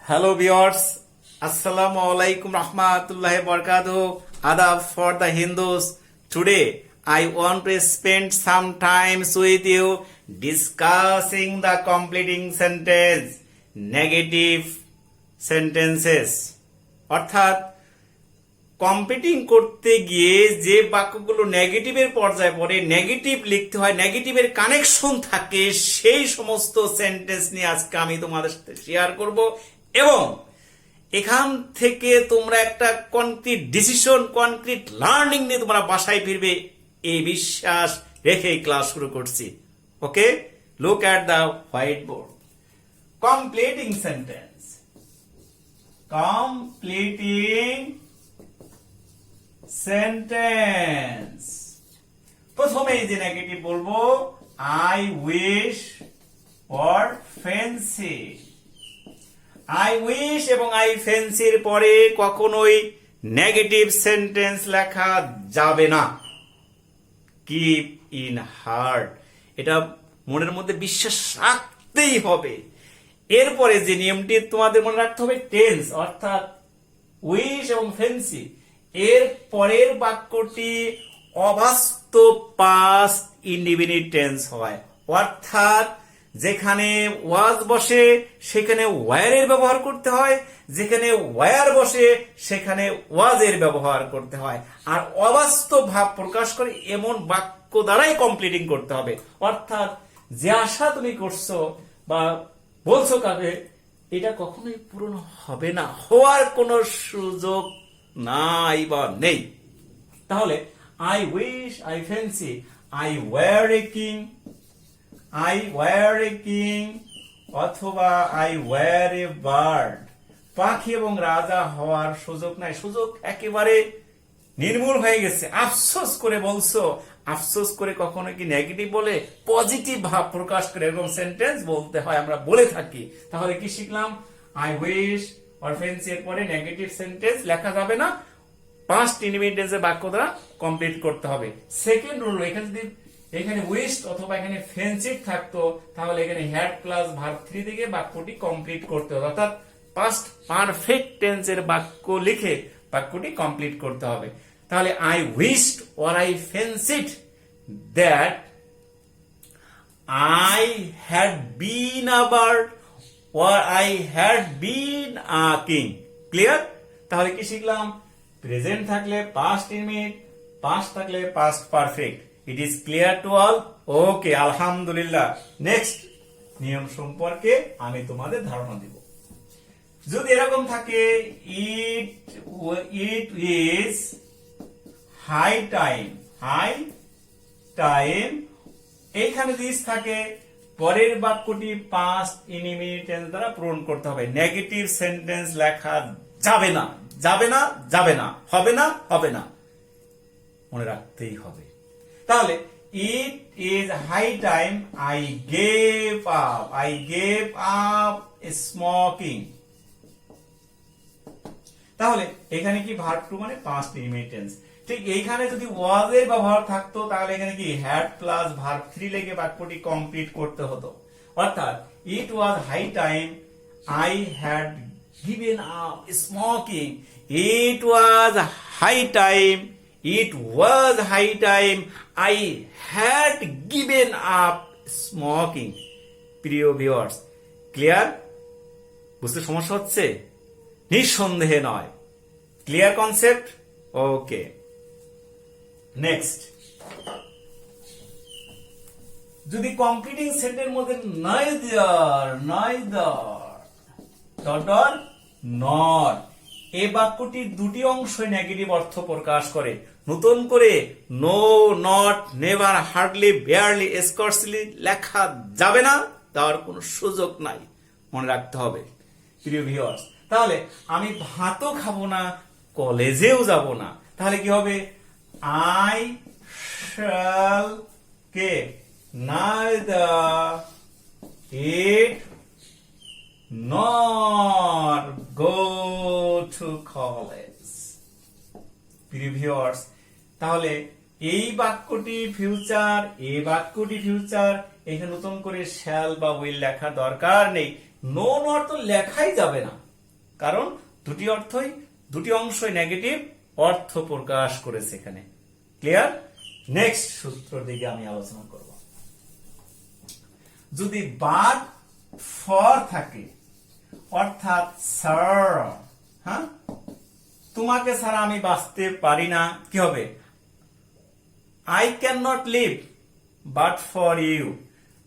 Hello viewers, Assalamu alaikum rahmatullahi barakatuh. Adab for the Hindus. Today I want to spend some time with you discussing the completing sentence, negative sentences. অর্থাৎ competing করতে গিয়ে যে বাক্যগুলো নেগেটিভের পর্যায়ে পড়ে, negative লিখতে হয়, নেগেটিভের কানেকশন থাকে, সেই সমস্ত সেন্টেন্স নিয়ে আজকে আমি তোমাদের সাথে শেয়ার করব এবং এখান থেকে তোমরা একটা কনক্রিট ডিসিশন, কনক্রিট লার্নিং নিয়ে তোমরা বাসায় ফিরবে এই বিশ্বাস রেখে ক্লাস শুরু করছি। Okay, look at the white board. Completing sentence, completing sentence. প্রথমে যে নেগেটিভ বলবো, I wish or fancy. I wish এবং আই ফ্যান্সির পরে কখনোই নেগেটিভ সেন্টেন্স লেখা যাবে না। কিপ ইন হার্ট, এটা মনের মধ্যে বিশ্বাস রাখতেই হবে। এরপরে যে নিয়মটি তোমাদের মনে রাখতে হবে, টেন্স, অর্থাৎ উইশ এবং ফ্যান্সি এর পরের বাক্যটি অবাস্তব পাস্ট ইনডিফিনিট টেন্স হয়, অর্থাৎ যেখানে ওয়াজ বসে সেখানে ওয়ারের ব্যবহার করতে হয়, যেখানে ওয়ার বসে সেখানে ওয়াজের ব্যবহার করতে হয়। আর অবাস্তব ভাব প্রকাশ করে এমন বাক্য দ্বারাই কমপ্লিটিং করতে হবে। অর্থাৎ যে আশা তুমি করছো বা বলছো কাকে, এটা কখনোই পূরণ হবে না, হওয়ার কোনো সুযোগ নাই বা নেই। তাহলে I wish, I fancy, I were a king, I were a king অথবা আই ওয়ার এ বার্ড। পাখি এবং রাজা হওয়ার সুযোগ নাই, সুযোগ একেবারে নির্মূল হয়ে গেছে। আফসোস করে বলছো, আফসোস করে কখনো কি নেগেটিভ বলে পজিটিভ ভাব প্রকাশ করে এরকম সেন্টেন্স বলতে হয়, আমরা বলে থাকি। তাহলে কি শিখলাম? আই উইশ অর ফ্যান্সি এর পরে নেগেটিভ সেন্টেন্স লেখা যাবে না, পাস্ট ইনডিফিনিট টেন্সের বাক্য দ্বারা কমপ্লিট করতে হবে। সেকেন্ড রুল, এখানে যদি এখানে উইশ অথবা এখানে ফ্যান্সি থাকতো তাহলে এখানে হ্যাড প্লাস ভার্ব 3 থেকে বাক্যটি কমপ্লিট করতে হবে, অর্থাৎ পাস্ট পারফেক্ট টেন্সের বাক্য লিখে বাক্যটি কমপ্লিট করতে হবে। তাহলে I wished or I fancied that I had been a bird or I had been a king. Clear? তাহলে কি শিখলাম? প্রেজেন্ট থাকলে পাস্ট ইনডিফিনিট, পাস্ট থাকলে past perfect. It is clear to all? Okay, আলহামদুলিল্লাহ। Next নিয়ম সম্পর্কে আমি তোমাদের ধারণা দিব। যদি এরকম থাকে, it is high time, high time, এইখানে যদি থাকে পরের বাক্যটি পাস্ট ইনডিফিনিট টেন্স দ্বারা পূরণ করতে হবে। নেগেটিভ সেন্টেন্স লেখা যাবে না, যাবে না, যাবে না, হবে না, হবে না, মনে রাখতেই হবে। তাহলে it is high time I gave up, I gave up smoking. তাহলে এখানে কি ভার্ব টু মানে পাস্ট ইনডিফিনিট টেন্স। ঠিক এইখানে যদি ওয়াজ এর ব্যবহার থাকতো তাহলে এখানে কি হ্যাড প্লাস ভার্ব 3 লেগে বাক্যটি কমপ্লিট করতে হতো। অর্থাৎ it was high time I had given up smoking, it was high time, it was high time I had given up smoking. প্রিয় ভিউয়ার্স, ক্লিয়ার? বুঝতে সমস্যা হচ্ছে? নিঃসন্দেহে নয়। Clear concept? Okay, next. যদি কমপ্লিটিং সেন্টেন্সের মধ্যে নাইদার, নাইদার, নট এই বাক্যটির দুটি অংশই নেগেটিভ অর্থ প্রকাশ করে। নতুন করে no, not, never, hardly, barely, scarcely লেখা যাবে না, তার কোনো সুযোগ নাই, মনে রাখতে হবে। প্রিয় ভিউয়ার্স, তাহলে আমি ভাতও খাবো না, কলেজেও যাব না, তাহলে কি হবে? I shall neither eat nor go to college. প্রিয় ভিউয়ার্স, তাহলে এই বাক্যটি ফিউচার, এই বাক্যটি ফিউচার, এখানে নতুন করে শ্যাল বা উইল লেখা দরকার নেই। নো নট তো লেখাই যাবে না, কারণ দুটি অংশই নেগেটিভ অর্থ প্রকাশ করেছে এখানে। ক্লিয়ার? নেক্সট সূত্রের দিকে আমি আলোচনা করব। যদি বাট ফর থাকে অর্থাৎ স্যার, হ্যাঁ, তোমাকে ছাড়া আমি বাঁচতে পারি না, কি হবে? I can not live but for you,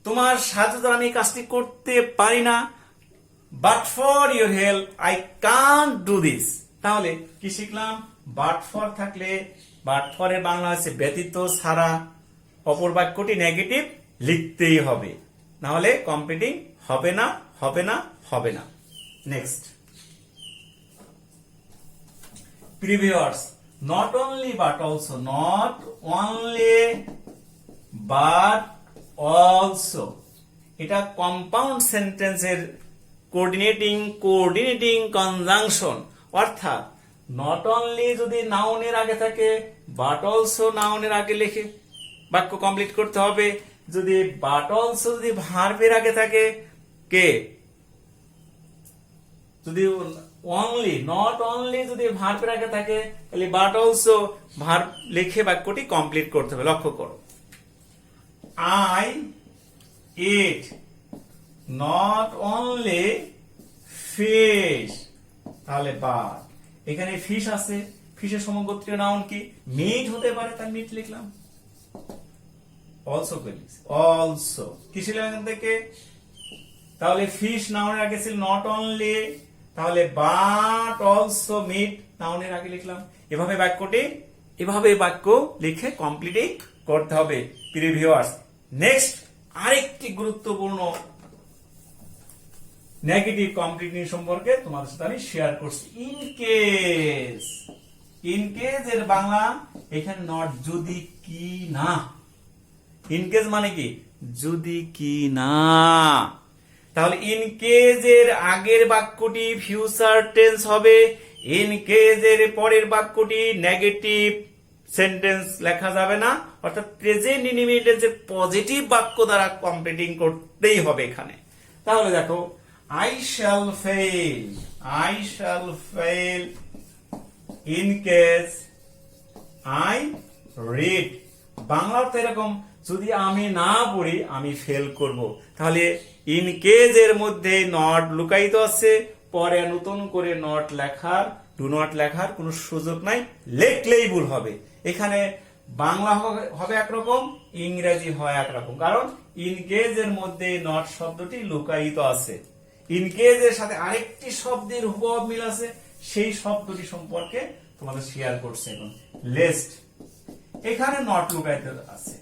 তোমার সাহায্য দ্বারা আমি কাজটি করতে পারি না, but for your help I can't do this. তাহলে কি শিখলাম? বাট ফর থাকলে বাট ফর এর বাংলা হচ্ছে ব্যতীত, ছাড়া, অপর বাক্যটি নেগেটিভ লিখতেই হবে, না হলে কমপ্লিটিং হবে না, হবে না, হবে না। Next, previous, not only but also, not only but also, এটা কম্পাউন্ড সেন্টেন্সের কোঅর্ডিনেটিং কনজাংশন, অর্থাৎ নট অনলি যদি নাউনের আগে থাকে, বাট অলসো নাউনের আগে লিখে বাক্য কমপ্লিট করতে হবে। যদি বাট অলসো যদি ভার্বের আগে থাকে, কে যদি অনলি, নট অনলি যদি ভার্বের আগে থাকে, তাহলে বাট অলসো ভার্ব লিখে বাক্যটি কমপ্লিট করতে হবে। লক্ষ্য করো, I it not only fish, তাহলে বাট, এখানে ফিশ আছে, ফিশের সমগোত্রীয় নাউন কি? মিট হতে পারে, তার মিট লিখলাম। অলসো অলসো কি ছিল এখান থেকে? তাহলে ফিশ নাউনের আগে ছিল নট অনলি, তাহলে বাট অলসো মিট নাউনের আগে লিখলাম। এভাবে বাক্য লিখে কমপ্লিটিং করতে হবে প্রিভিয়াস। নেক্সট, আরেকটি গুরুত্বপূর্ণ নেগেটিভ কমপ্লিটিং সম্পর্কে তোমাদের সাথে আমি শেয়ার করছি। ইন কেস এর বাংলা এখানে নট, যদি কি না। ইন কেস মানে কি? যদি কি না। তাহলে ইন কেস এর আগের বাক্যটি ফিউচার টেন্স হবে, ইন কেস এর পরের বাক্যটি নেগেটিভ সেন্টেন্স লেখা যাবে না, অর্থাৎ প্রেজেন্ট ইনডিফিনিটেন্সের পজিটিভ বাক্য দ্বারা কমপ্লিটিং করতেই হবে এখানে। তাহলে দেখো, I shall fail in case I read, Bangla তো এরকম, যদি আমি না পড়ি আমি ফেল করব। তাহলে ইন কেস এর মধ্যে নট লুকায়িত আছে, পরে নতুন করে নট লেখার, ডু নট লেখার কোনো সুযোগ নাই, লেখলেই ভুল হবে। এখানে বাংলা হবে একরকম, ইংরেজি হয় একরকম, কারণ ইন কেস এর মধ্যে নট শব্দটি লুকায়িত আছে। ইন কেস এর সাথে আরেকটি শব্দের হুবহু মিল আছে, সেই শব্দটি সম্পর্কে তোমাদের শেয়ার করছে এখন। লেস্ট, এখানে নট লুকায়িত আছে।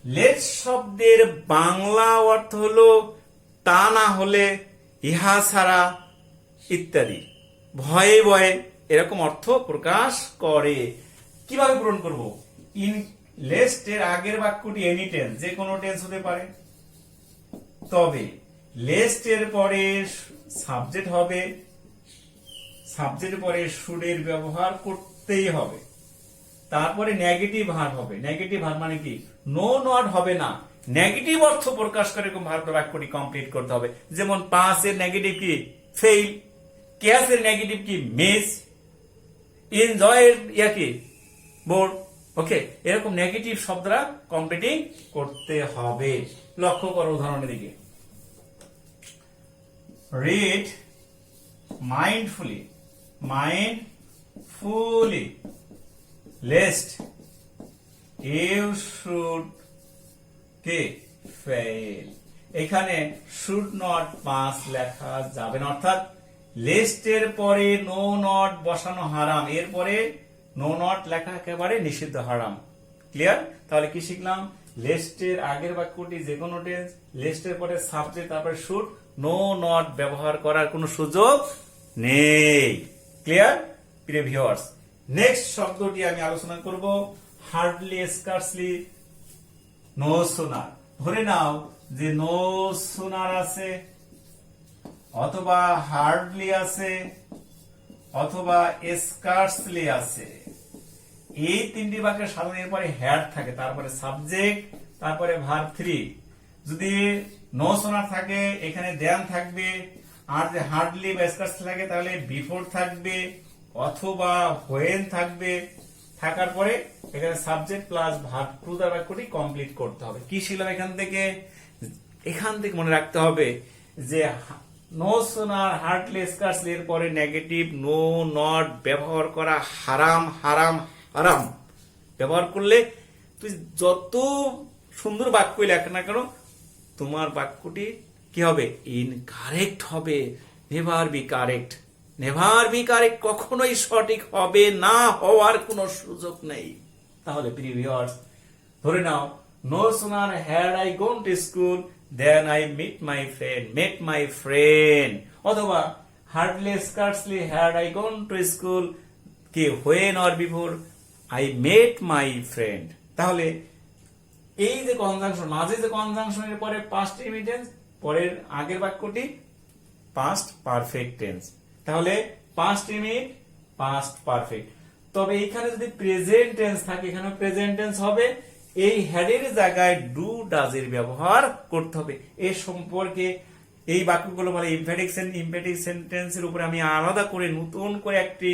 লেস্ট শব্দের বাংলা অর্থ হলো তা না হলে, ইহা ছাড়া ইত্যাদি, ভয়ে ভয়ে, এরকম অর্থ প্রকাশ করে। কিভাবে পূরণ করব? ইন লেস্ট এর আগের বাক্যটি এনি টেন্স, যে কোনো টেন্স হতে পারে, তবে লেস্ট এর পরে সাবজেক্ট হবে, সাবজেক্টের পরে শুড এর ব্যবহার করতেই হবে। তারপরে নেগেটিভ ভার্ব হবে। নেগেটিভ ভার্ব মানে কি? নো নট হবে না, নেগেটিভ অর্থ প্রকাশ করে এরকম ভার্ব বাক্যটি কমপ্লিট করতে হবে। যেমন পাস এর নেগেটিভ কি? ফেইল। ক্যাশ এর নেগেটিভ কি? মিস। এনজয় এর ইয়া কি? বোর। ওকে, এরকম নেগেটিভ শব্দরা কমপ্লিটিং করতে হবে। লক্ষ্য করো উদাহরণের দিকে। Read mindfully, lest you should fail. এখানে should not পাস লেখা যাবে না, অর্থাৎ lest এর পরে নো নট বসানো হারাম, এরপরে নো নট লেখা একেবারে নিষিদ্ধ, হারাম। ক্লিয়ার? তাহলে কি শিখলাম? lest এর আগের বাক্যটি যে কোনো টেন্স, lest এর পরে সাবজেক্ট, তারপরে should, নো নট ব্যবহার করার কোনো সুযোগ নেই। Clear previous? নেক্সট শব্দটি আমি আলোচনা করব, হার্ডলি, স্কার্সলি, নো সোনার। ধরে নাও যে নো সোনার আছে, অথবা হার্ডলি আছে, অথবা স্কার্সলি আছে। এই তিনটি বাক্যের সাধারণ এরপরে হ্যাড থাকে, তারপরে সাবজেক্ট, তারপরে ভার্ব 3। যদি নো সোনার থাকে, এখানে দেন থাকবে, আর যে হার্ডলি বা স্কার্সলি থাকে তাহলে বিফোর থাকবে অথবা হোয়েন থাকবে, থাকার পরে এখানে সাবজেক্ট প্লাস ভার্ব টু দ্বারা বাক্যটি কমপ্লিট করতে হবে। কি শিখলাম এখান থেকে? মনে রাখতে হবে যে নো সোনার হার্ডলি স্কার্সলি এর পরে নেগেটিভ নো নট ব্যবহার করা হারাম হারাম হারাম ব্যবহার করলে তুই যত সুন্দর বাক্যই লেখ না কেন তোমার বাক্যটি কি হবে? ইনকারেক্ট হবে। Never be correct, never be correct, কখনোই সঠিক হবে না, হওয়ার কোনো সুযোগ নেই। তাহলে প্রিয় ভিউয়ার্স, ধরে নাও no sooner had I gone to school then I met my friend, অথবা hardly scarcely had I gone to school কি when or before I met my friend. তাহলে এই যে কনজাংশন, মাঝে যে কনজাংশনের পরে পাস্ট ইমিটেন্স, পরের আগের বাক্যটি পাস্ট পারফেক্ট টেন্স। তাহলে পাস্ট ইমিট পাস্ট পারফেক্ট। তবে এখানে যদি প্রেজেন্ট টেন্স থাকে এখানে প্রেজেন্ট টেন্স হবে। এই হ্যাডের জায়গায় ডু ডাজ এর ব্যবহার করতে হবে। এর সম্পর্কে এই বাক্যগুলো বলে ইমপ্যাথিক সেন্টেন্সের উপরে আমি আলাদা করে নতুন করে একটি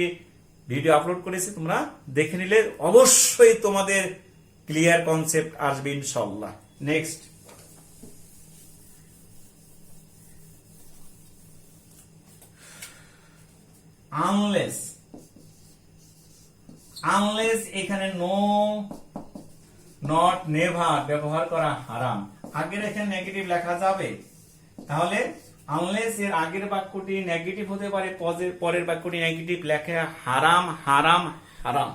ভিডিও আপলোড করেছি, তোমরা দেখে নিলে অবশ্যই তোমাদের ক্লিয়ার কনসেপ্ট আসবে ইনশাআল্লাহ। Next, unless. আনলেস এখানে নো নট নেভার ব্যবহার করা হারাম। আগের এখানে নেগেটিভ লেখা যাবে, তাহলে আনলেস এর আগের বাক্যটি নেগেটিভ হতে পারে, পরের বাক্যটি নেগেটিভ লেখা হারাম হারাম হারাম,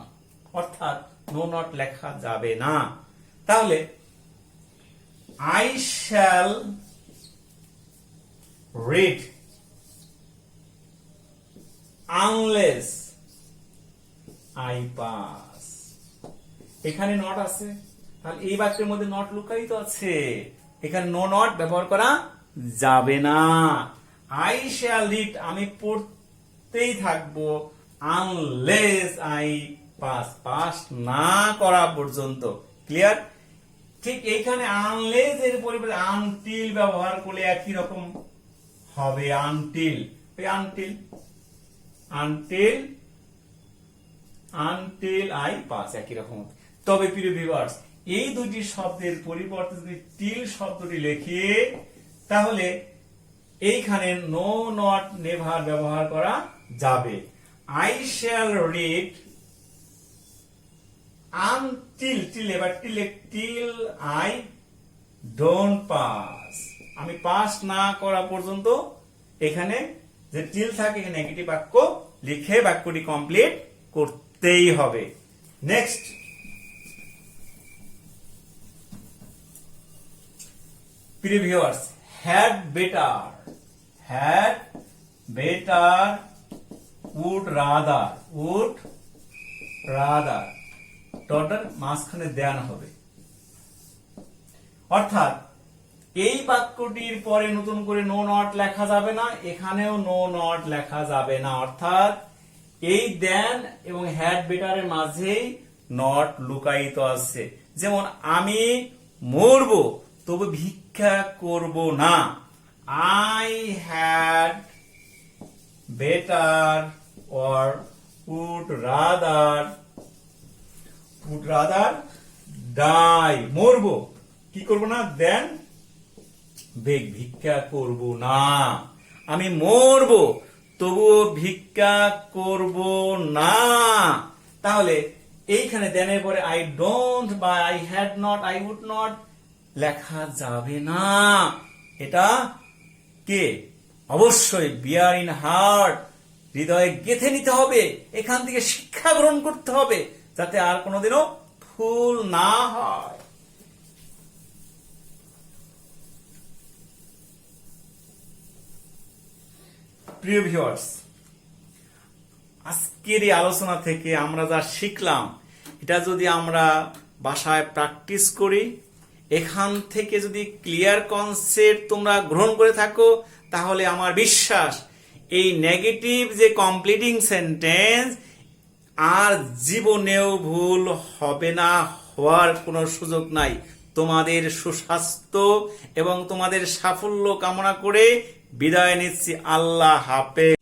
অর্থাৎ নো নট লেখা যাবে না। তাহলে I shall read unless I pass. এখানে নট আছে, তাহলে এই বাক্যের মধ্যে নট লুকায়িত আছে, এখানে নো নট ব্যবহার করা যাবে না। আই শ্যাল রিড আমি পড়তেই থাকবো আনলেস আই পাস, পাস না করা পর্যন্ত। ক্লিয়ার? ঠিক এইখানে আনলেস এর পরিবর্তে আনটিল ব্যবহার করলে একই রকম হবে। Until until until I pass একই রকম। তবে প্রিয় ভিউয়ার্স, এই দুটি শব্দের পরিবর্তে যদি টিল শব্দটি লিখি তাহলে এইখানে নো নট নেভার ব্যবহার করা যাবে। I shall read until till I don't pass, আমি পাস না করা পর্যন্ত এখানে যে টিল থাকে এখানে নেগেটিভ বাক্য লিখে বাক্যটি কমপ্লিট করতেই হবে। নেক্সট, প্রিয় viewers, had better would rather daughter মাঝখানে দেন হবে। অর্থাৎ এই বাক্যটির পরে নতুন করে নো নট লেখা যাবে না, এখানেও নো নট লেখা যাবে না। অর্থাৎ এই দেন এবং হ্যাড বেটারের মাঝেই নট লুকায়িত আছে। যেমন আমি মরবো তবু ভিক্ষা করব না। I had better or would rather die, মরবো কি করব না, দেন ভিক্ষা করব না। আমি মরবো তবুও ভিক্ষা করব না। তাহলে এইখানে দেনের পরে আই ডোন্ট বা I had not I would not লেখা যাবে না। এটা কে? অবশ্যই বিয়ার ইন হার্ট, হৃদয়ে গেঁথে নিতে হবে, এখান থেকে শিক্ষা গ্রহণ করতে হবে যাতে আর কোনোদিনও ভুল না হয়। প্রিয় ভিউয়ার্স, আজকের এই আলোচনা থেকে আমরা যা শিখলাম এটা যদি আমরা বাসায় প্র্যাকটিস করি, এখান থেকে যদি ক্লিয়ার কনসেপ্ট তোমরা গ্রহণ করে থাকো, তাহলে আমার বিশ্বাস এই নেগেটিভ যে কমপ্লিটিং সেন্টেন্স আর জীবনেও ভুল হবে না, হওয়ার কোনো সুযোগ নাই। তোমাদের সুস্বাস্থ্য এবং তোমাদের সাফল্য কামনা করে বিদায় নিচ্ছি। আল্লাহ হাফেজ।